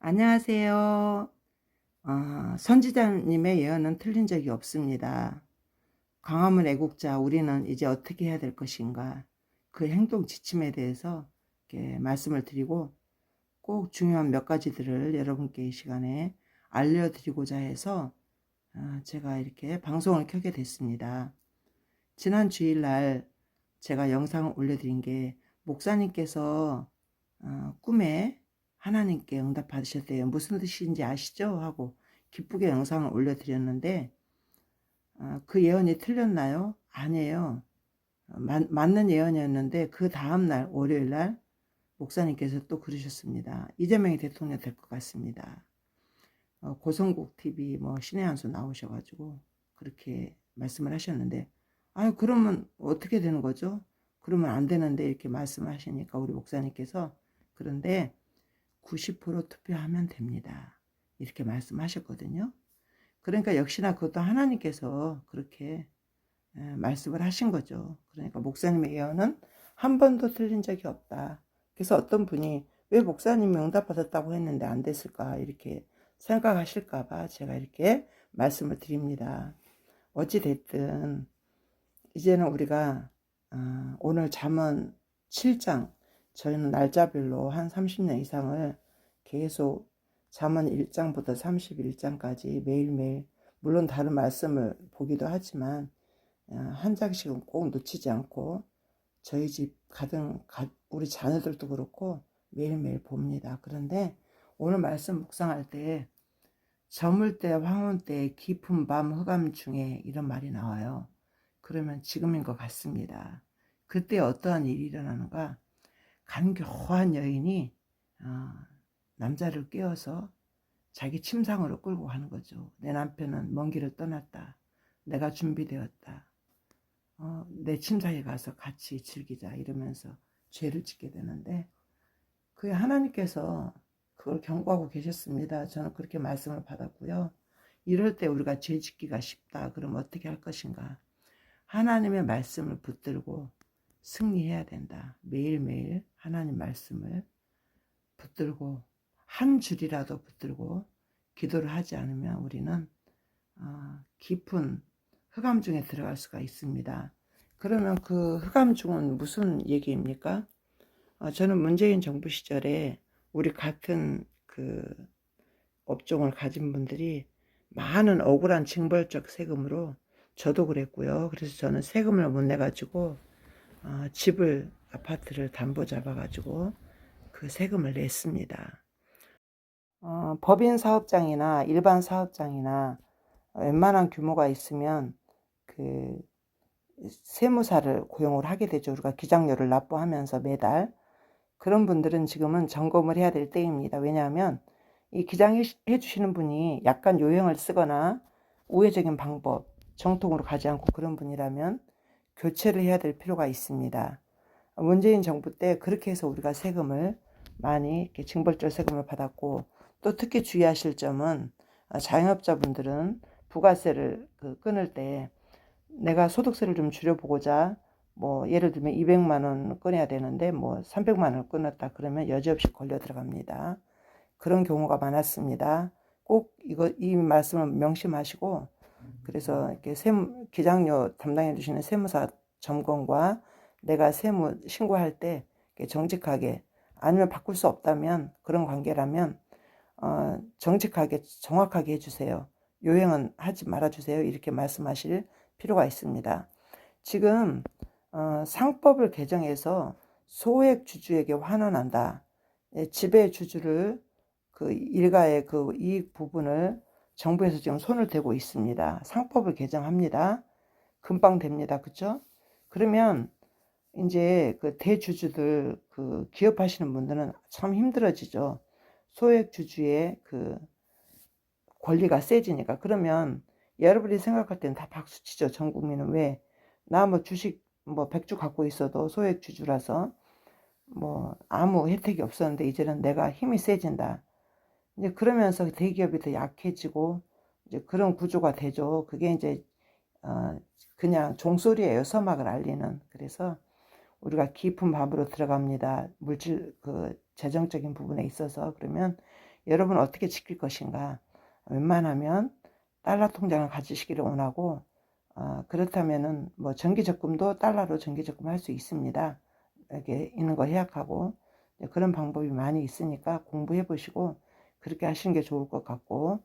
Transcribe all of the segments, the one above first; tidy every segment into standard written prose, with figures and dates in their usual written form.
안녕하세요. 선지자님의 예언은 틀린 적이 없습니다. 광화문 애국자 우리는 이제 어떻게 해야 될 것인가, 그 행동 지침에 대해서 이렇게 말씀을 드리고 꼭 중요한 몇 가지들을 여러분께 이 시간에 알려드리고자 해서 제가 이렇게 방송을 켜게 됐습니다. 지난 주일날 제가 영상을 올려드린 게, 목사님께서 꿈에 하나님께 응답받으셨대요. 무슨 뜻인지 아시죠? 하고 기쁘게 영상을 올려드렸는데, 그 예언이 틀렸나요? 아니에요. 맞는 예언이었는데, 그 다음날 월요일날 목사님께서 또 그러셨습니다. 이재명이 대통령 될 것 같습니다. 고성국 TV 신의 한수 나오셔가지고 그렇게 말씀을 하셨는데, 그러면 어떻게 되는 거죠? 그러면 안 되는데, 이렇게 말씀을 하시니까 우리 목사님께서, 그런데 90% 투표하면 됩니다, 이렇게 말씀하셨거든요. 그러니까 역시나 그것도 하나님께서 그렇게 말씀을 하신 거죠. 그러니까 목사님의 예언은 한 번도 틀린 적이 없다. 그래서 어떤 분이 왜 목사님이 응답받았다고 했는데 안 됐을까, 이렇게 생각하실까봐 제가 이렇게 말씀을 드립니다. 어찌됐든 이제는 우리가 오늘 잠언 7장, 저희는 날짜별로 한 30년 이상을 계속 잠언 1장부터 31장까지 매일매일, 물론 다른 말씀을 보기도 하지만 한 장씩은 꼭 놓치지 않고 저희 집 우리 자녀들도 그렇고 매일매일 봅니다. 그런데 오늘 말씀 묵상할 때, 저물 때 황혼 때 깊은 밤 흑암 중에, 이런 말이 나와요. 그러면 지금인 것 같습니다. 그때 어떠한 일이 일어나는가? 간교한 여인이 남자를 깨워서 자기 침상으로 끌고 가는 거죠. 내 남편은 먼 길을 떠났다. 내가 준비되었다. 내 침상에 가서 같이 즐기자, 이러면서 죄를 짓게 되는데, 그게 하나님께서 그걸 경고하고 계셨습니다. 저는 그렇게 말씀을 받았고요. 이럴 때 우리가 죄 짓기가 쉽다, 그러면 어떻게 할 것인가? 하나님의 말씀을 붙들고 승리해야 된다. 매일매일 하나님 말씀을 붙들고, 한 줄이라도 붙들고 기도를 하지 않으면 우리는 깊은 흑암 중에 들어갈 수가 있습니다. 그러면 그 흑암 중은 무슨 얘기입니까? 저는 문재인 정부 시절에 우리 같은 그 업종을 가진 분들이 많은 억울한 징벌적 세금으로, 저도 그랬고요. 그래서 저는 세금을 못 내가지고 집을, 아파트를 담보 잡아가지고 그 세금을 냈습니다. 법인 사업장이나 일반 사업장이나 웬만한 규모가 있으면 그 세무사를 고용을 하게 되죠. 우리가 기장료를 납부하면서 매달. 그런 분들은 지금은 점검을 해야 될 때입니다. 왜냐하면 이 기장해 주시는 분이 약간 요령을 쓰거나 우회적인 방법, 정통으로 가지 않고 그런 분이라면 교체를 해야 될 필요가 있습니다. 문재인 정부 때 그렇게 해서 우리가 세금을 많이, 이렇게 징벌적 세금을 받았고, 또 특히 주의하실 점은, 자영업자분들은 부가세를 끊을 때 내가 소득세를 좀 줄여보고자, 예를 들면 200만 원 꺼내야 되는데 300만 원을 끊었다 그러면 여지없이 걸려 들어갑니다. 그런 경우가 많았습니다. 꼭 이 말씀을 명심하시고, 그래서 이렇게 기장료 담당해 주시는 세무사 점검과 내가 세무 신고할 때 정직하게, 아니면 바꿀 수 없다면, 그런 관계라면 정직하게 정확하게 해주세요. 요행은 하지 말아주세요. 이렇게 말씀하실 필요가 있습니다. 지금 상법을 개정해서 소액 주주에게 환원한다. 지배 주주를, 그 일가의 그 이익 부분을 정부에서 지금 손을 대고 있습니다. 상법을 개정합니다. 금방 됩니다. 그렇죠? 그러면 이제 그 대주주들, 그 기업하시는 분들은 참 힘들어지죠. 소액 주주의 그 권리가 세지니까. 그러면 여러분이 생각할 때는 다 박수치죠. 전 국민은. 왜? 나 주식 100주 갖고 있어도 소액 주주라서 아무 혜택이 없었는데 이제는 내가 힘이 세진다. 이제 그러면서 대기업이 더 약해지고 이제 그런 구조가 되죠. 그게 이제 그냥 종소리예요. 서막을 알리는. 그래서 우리가 깊은 밤으로 들어갑니다. 물질, 그 재정적인 부분에 있어서. 그러면 여러분 어떻게 지킬 것인가. 웬만하면 달러 통장을 가지시기를 원하고, 그렇다면은 뭐 정기적금도 달러로 정기적금 할 수 있습니다. 이렇게 있는 거 해약하고 그런 방법이 많이 있으니까 공부해 보시고 그렇게 하시는 게 좋을 것 같고,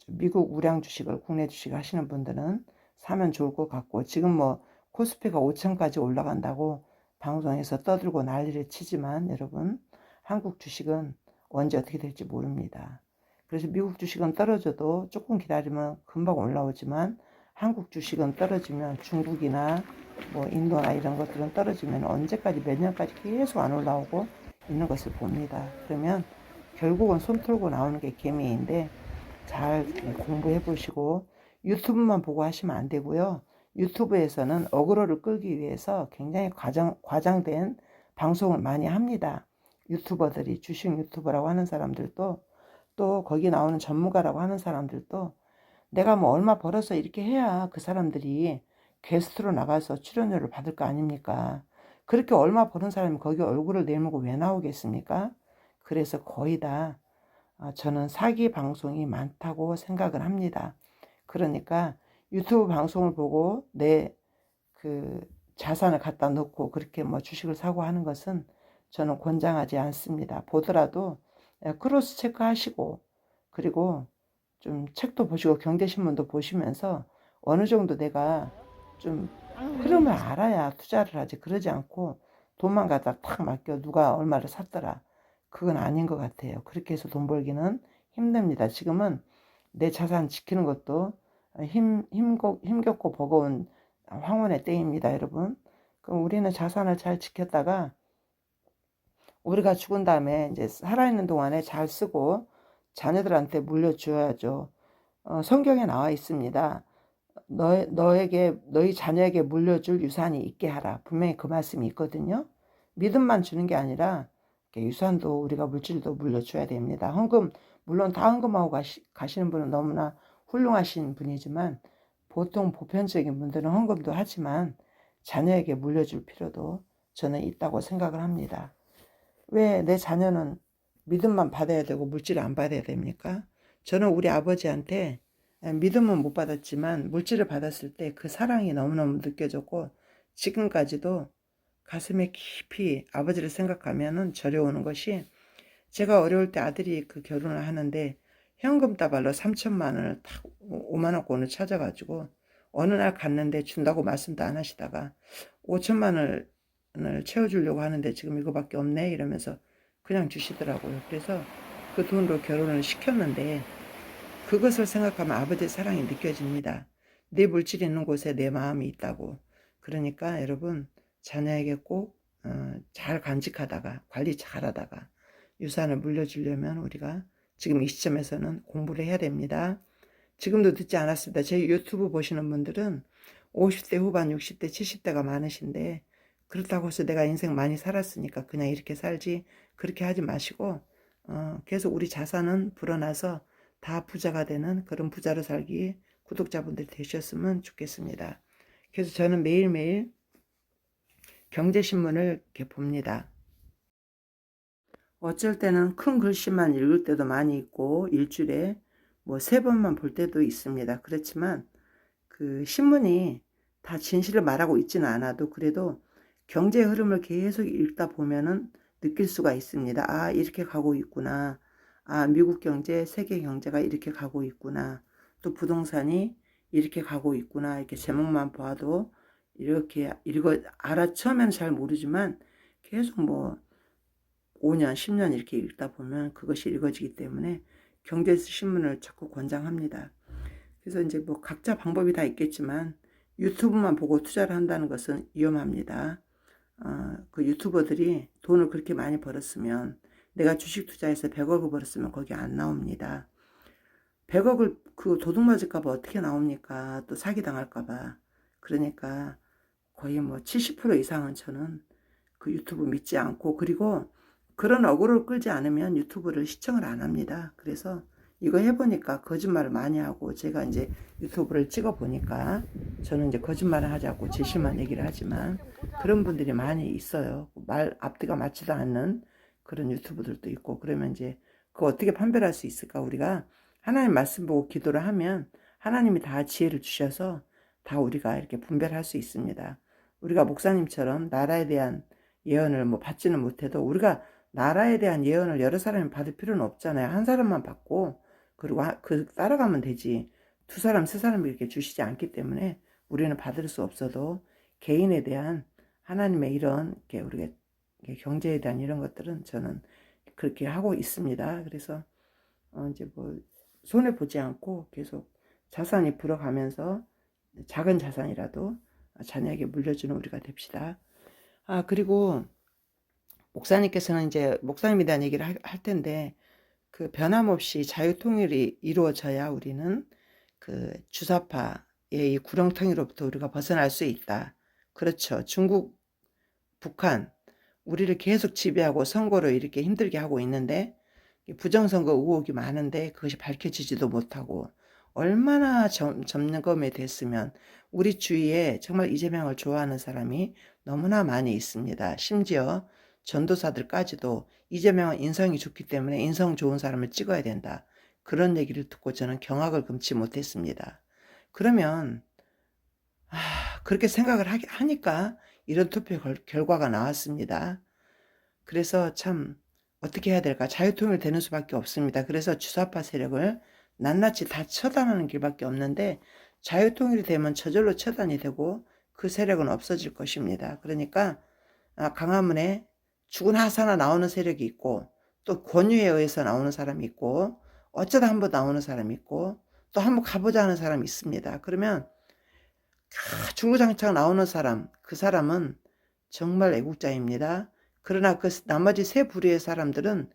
미국 우량 주식을 국내 주식 하시는 분들은 사면 좋을 것 같고, 지금 뭐 코스피가 5천까지 올라간다고 방송에서 떠들고 난리를 치지만 여러분, 한국 주식은 언제 어떻게 될지 모릅니다. 그래서 미국 주식은 떨어져도 조금 기다리면 금방 올라오지만, 한국 주식은 떨어지면 중국이나 뭐 인도나 이런 것들은 떨어지면 언제까지 몇 년까지 계속 안 올라오고 있는 것을 봅니다. 그러면 결국은 손 털고 나오는 게 개미인데, 잘 공부해 보시고 유튜브만 보고 하시면 안 되고요. 유튜브에서는 어그로를 끌기 위해서 굉장히 과장된 방송을 많이 합니다. 유튜버들이, 주식 유튜버라고 하는 사람들도, 또 거기 나오는 전문가라고 하는 사람들도 내가 뭐 얼마 벌어서 이렇게 해야 그 사람들이 게스트로 나가서 출연료를 받을 거 아닙니까? 그렇게 얼마 버는 사람이 거기 얼굴을 내밀고 왜 나오겠습니까? 그래서 거의 다 저는 사기 방송이 많다고 생각을 합니다. 그러니까 유튜브 방송을 보고 내 그 자산을 갖다 놓고 그렇게 뭐 주식을 사고 하는 것은 저는 권장하지 않습니다. 보더라도 크로스 체크 하시고, 그리고 좀 책도 보시고 경제신문도 보시면서 어느 정도 내가 좀 흐름을 알아야 투자를 하지, 그러지 않고 돈만 갖다 탁 맡겨 누가 얼마를 샀더라, 그건 아닌 것 같아요. 그렇게 해서 돈 벌기는 힘듭니다. 지금은 내 자산 지키는 것도 힘겹고 버거운 황혼의 때입니다, 여러분. 그럼 우리는 자산을 잘 지켰다가 우리가 죽은 다음에 이제 살아있는 동안에 잘 쓰고 자녀들한테 물려줘야죠. 성경에 나와 있습니다. 너희 자녀에게 물려줄 유산이 있게 하라. 분명히 그 말씀이 있거든요. 믿음만 주는 게 아니라 유산도, 우리가 물질도 물려줘야 됩니다. 헌금, 물론 다 헌금하고 가시는 분은 너무나 훌륭하신 분이지만, 보통 보편적인 분들은 헌금도 하지만 자녀에게 물려줄 필요도 저는 있다고 생각을 합니다. 왜 내 자녀는 믿음만 받아야 되고 물질을 안 받아야 됩니까? 저는 우리 아버지한테 믿음은 못 받았지만 물질을 받았을 때 그 사랑이 너무너무 느껴졌고, 지금까지도 가슴에 깊이 아버지를 생각하면은 저려오는 것이, 제가 어려울 때 아들이 그 결혼을 하는데 현금 다발로 3천만 원을 딱 5만 원권을 찾아가지고 어느 날 갔는데 준다고 말씀도 안 하시다가 5천만 원을 채워주려고 하는데 지금 이거밖에 없네 이러면서 그냥 주시더라고요. 그래서 그 돈으로 결혼을 시켰는데, 그것을 생각하면 아버지의 사랑이 느껴집니다. 내 물질이 있는 곳에 내 마음이 있다고. 그러니까 여러분, 자녀에게 꼭 잘 간직하다가 관리 잘하다가 유산을 물려주려면 우리가 지금 이 시점에서는 공부를 해야 됩니다. 지금도 듣지 않았습니다. 제 유튜브 보시는 분들은 50대 후반, 60대, 70대가 많으신데, 그렇다고 해서 내가 인생 많이 살았으니까 그냥 이렇게 살지, 그렇게 하지 마시고 계속 우리 자산은 불어나서 다 부자가 되는 그런 부자로 살기 구독자분들이 되셨으면 좋겠습니다. 그래서 저는 매일매일 경제신문을 이렇게 봅니다. 어쩔 때는 큰 글씨만 읽을 때도 많이 있고 일주일에 뭐 3번만 볼 때도 있습니다. 그렇지만 그 신문이 다 진실을 말하고 있지는 않아도 그래도 경제 흐름을 계속 읽다 보면은 느낄 수가 있습니다. 아, 이렇게 가고 있구나. 아, 미국 경제, 세계 경제가 이렇게 가고 있구나. 또 부동산이 이렇게 가고 있구나. 이렇게 제목만 봐도 이렇게 처음에는 잘 모르지만 계속 뭐 5년, 10년 이렇게 읽다 보면 그것이 읽어지기 때문에 경제 신문을 자꾸 권장합니다. 그래서 이제 뭐 각자 방법이 다 있겠지만 유튜브만 보고 투자를 한다는 것은 위험합니다. 그 유튜버들이 돈을 그렇게 많이 벌었으면, 내가 주식 투자해서 100억을 벌었으면 거기 안 나옵니다. 100억을 그 도둑 맞을까봐 어떻게 나옵니까? 또 사기당할까봐. 그러니까 거의 뭐 70% 이상은 저는 그 유튜브 믿지 않고, 그리고 그런 어그로를 끌지 않으면 유튜브를 시청을 안 합니다. 그래서 이거 해보니까 거짓말을 많이 하고, 제가 이제 유튜브를 찍어보니까 저는 이제 거짓말을 하지 않고 진실만 얘기를 하지만 그런 분들이 많이 있어요. 말 앞뒤가 맞지도 않는 그런 유튜브들도 있고, 그러면 이제 그거 어떻게 판별할 수 있을까? 우리가 하나님 말씀 보고 기도를 하면 하나님이 다 지혜를 주셔서 다 우리가 이렇게 분별할 수 있습니다. 우리가 목사님처럼 나라에 대한 예언을 뭐 받지는 못해도 우리가 나라에 대한 예언을 여러 사람이 받을 필요는 없잖아요. 한 사람만 받고 그리고 그 따라가면 되지. 두 사람, 세 사람이 이렇게 주시지 않기 때문에 우리는 받을 수 없어도 개인에 대한 하나님의 이런 우리가 경제에 대한 이런 것들은 저는 그렇게 하고 있습니다. 그래서 이제 뭐 손해 보지 않고 계속 자산이 불어가면서 작은 자산이라도 자녀에게 물려주는 우리가 됩시다. 그리고 목사님께서는 이제 목사님에 대한 얘기를 할 텐데 그 변함없이 자유통일이 이루어져야 우리는 그 주사파의 이 구렁텅이로부터 우리가 벗어날 수 있다. 그렇죠. 중국, 북한 우리를 계속 지배하고 선거로 이렇게 힘들게 하고 있는데 부정선거 의혹이 많은데 그것이 밝혀지지도 못하고 얼마나 점검이 됐으면 우리 주위에 정말 이재명을 좋아하는 사람이 너무나 많이 있습니다. 심지어 전도사들까지도 이재명은 인성이 좋기 때문에 인성 좋은 사람을 찍어야 된다. 그런 얘기를 듣고 저는 경악을 금치 못했습니다. 그러면 그렇게 생각을 하니까 이런 투표 결과가 나왔습니다. 그래서 참 어떻게 해야 될까? 자유통일 되는 수밖에 없습니다. 그래서 주사파 세력을 낱낱이 다 처단하는 길밖에 없는데 자유통일이 되면 저절로 처단이 되고 그 세력은 없어질 것입니다. 그러니까 강화문에 죽은 하사나 나오는 세력이 있고 또 권유에 의해서 나오는 사람이 있고 어쩌다 한번 나오는 사람이 있고 또 한번 가보자 하는 사람이 있습니다. 그러면 중구장창 나오는 사람, 그 사람은 정말 애국자입니다. 그러나 그 나머지 세 부류의 사람들은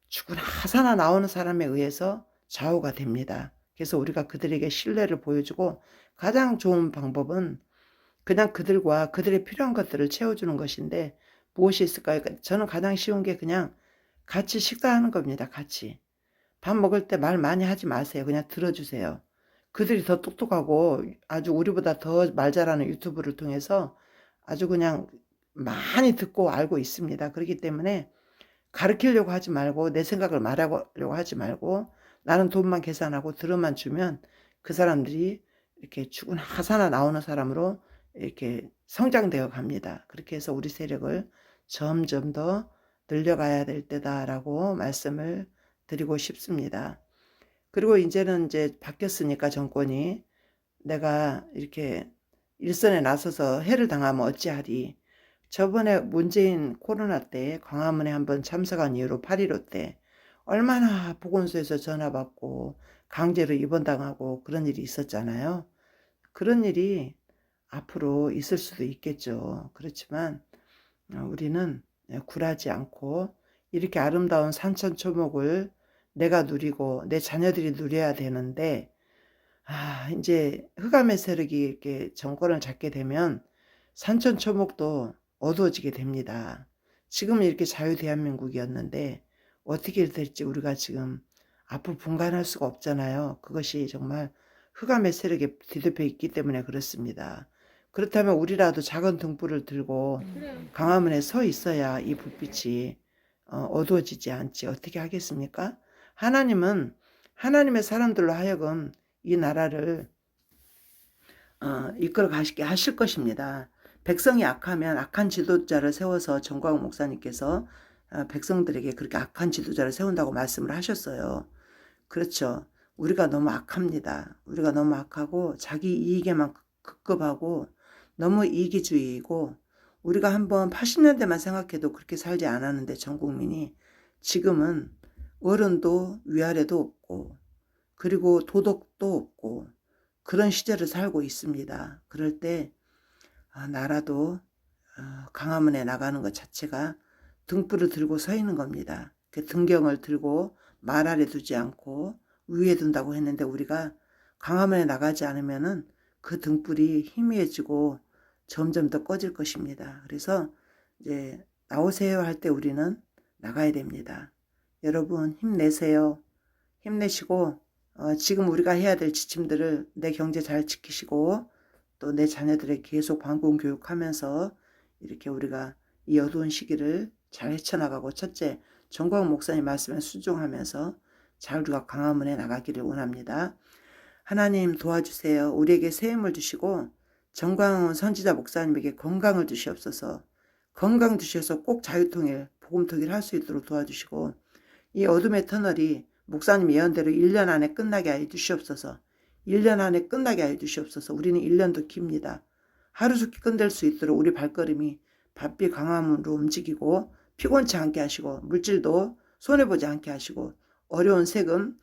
죽으나 하사나 나오는 사람에 의해서 좌우가 됩니다. 그래서 우리가 그들에게 신뢰를 보여주고 가장 좋은 방법은 그냥 그들과 그들의 필요한 것들을 채워주는 것인데 무엇이 있을까요? 저는 가장 쉬운 게 그냥 같이 식사하는 겁니다. 같이. 밥 먹을 때 말 많이 하지 마세요. 그냥 들어주세요. 그들이 더 똑똑하고 아주 우리보다 더 말 잘하는 유튜브를 통해서 아주 그냥 많이 듣고 알고 있습니다. 그렇기 때문에 가르치려고 하지 말고 내 생각을 말하려고 하지 말고 나는 돈만 계산하고 들어만 주면 그 사람들이 이렇게 죽은 하사나 나오는 사람으로 이렇게 성장되어 갑니다. 그렇게 해서 우리 세력을 점점 더 늘려가야 될 때다라고 말씀을 드리고 싶습니다. 그리고 이제는 이제 바뀌었으니까 정권이 내가 이렇게 일선에 나서서 해를 당하면 어찌하리. 저번에 문재인 코로나 때 광화문에 한번 참석한 이후로 8.15 때 얼마나 보건소에서 전화 받고 강제로 입원당하고 그런 일이 있었잖아요. 그런 일이 앞으로 있을 수도 있겠죠. 그렇지만 우리는 굴하지 않고 이렇게 아름다운 산천초목을 내가 누리고 내 자녀들이 누려야 되는데 이제 흑암의 세력이 이렇게 정권을 잡게 되면 산천초목도 어두워지게 됩니다. 지금은 이렇게 자유대한민국이었는데 어떻게 될지 우리가 지금 앞으로 분간할 수가 없잖아요. 그것이 정말 흑암의 세력에 뒤덮여 있기 때문에 그렇습니다. 그렇다면 우리라도 작은 등불을 들고 광화문에 서 있어야 이 불빛이 어두워지지 않지 어떻게 하겠습니까? 하나님은 하나님의 사람들로 하여금 이 나라를 이끌어 가시게 하실 것입니다. 백성이 악하면 악한 지도자를 세워서 정광훈 목사님께서 백성들에게 그렇게 악한 지도자를 세운다고 말씀을 하셨어요. 그렇죠. 우리가 너무 악합니다. 우리가 너무 악하고 자기 이익에만 급급하고 너무 이기주의이고 우리가 한번 80년대만 생각해도 그렇게 살지 않았는데 전 국민이 지금은 어른도 위아래도 없고 그리고 도덕도 없고 그런 시절을 살고 있습니다. 그럴 때 나라도 광화문에 나가는 것 자체가 등불을 들고 서 있는 겁니다. 그 등경을 들고 말 아래 두지 않고 위에 둔다고 했는데 우리가 광화문에 나가지 않으면은 그 등불이 희미해지고 점점 더 꺼질 것입니다. 그래서 이제 나오세요 할 때 우리는 나가야 됩니다. 여러분 힘내세요. 힘내시고 지금 우리가 해야 될 지침들을 내 경제 잘 지키시고 또 내 자녀들에게 계속 방공 교육하면서 이렇게 우리가 이 어두운 시기를 잘 헤쳐나가고 첫째 정광훈 목사님 말씀에 순종하면서 잘 우리가 광화문에 나가기를 원합니다. 하나님 도와주세요. 우리에게 새 힘을 주시고 정광훈 선지자 목사님에게 건강을 주시옵소서. 건강 주셔서 꼭 자유통일, 복음통일 할 수 있도록 도와주시고 이 어둠의 터널이 목사님 예언대로 1년 안에 끝나게 하여 주시옵소서. 1년 안에 끝나게 하여 주시옵소서. 우리는 1년도 깁니다. 하루속히 끝낼 수 있도록 우리 발걸음이 바삐 광화문으로 움직이고 피곤치 않게 하시고 물질도 손해보지 않게 하시고 어려운 세금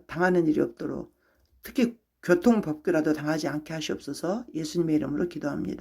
당하는 일이 없도록 특히 교통법규라도 당하지 않게 하시옵소서. 예수님의 이름으로 기도합니다.